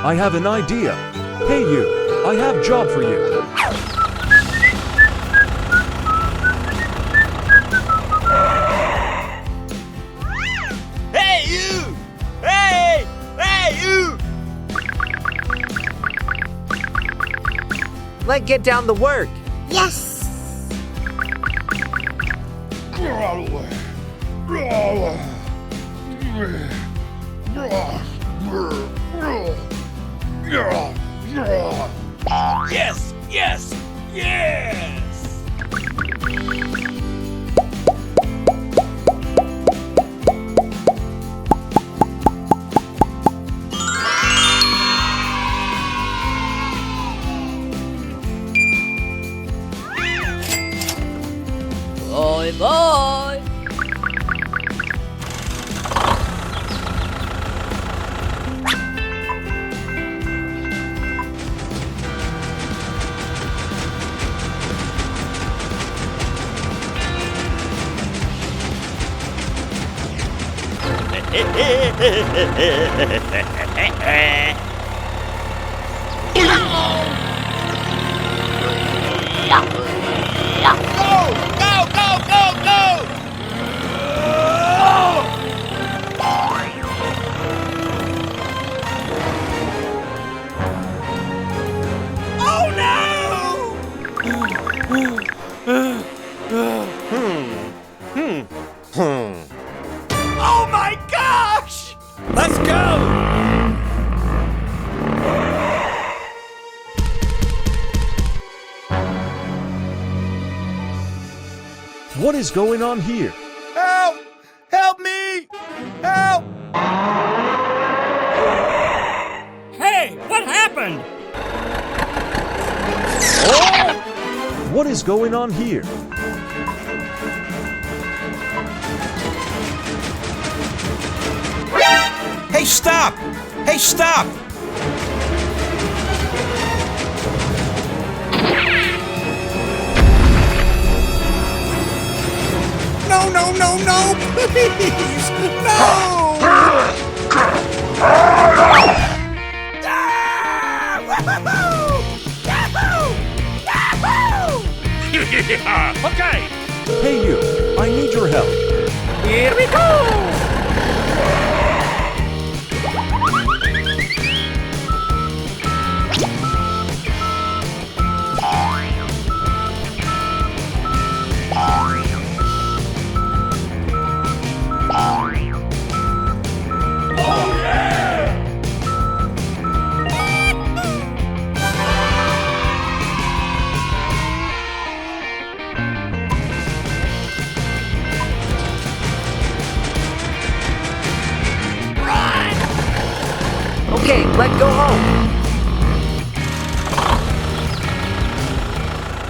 I have an idea. Hey you, I have a job for you. Hey you! Hey! Hey you! Let's get down to work. Yes! Yes! Yes! Yes! Bye bye. Oh my gosh! Let's go! What is going on here? Help! Help me! Help! Hey, what happened? What is going on here? Hey, stop! Hey, stop! No, no, no, no! Please! No! Ah! Wahoo! Yahoo! Yahoo! Okay, Hey you, I need your help. here we go. Okay, let's go home.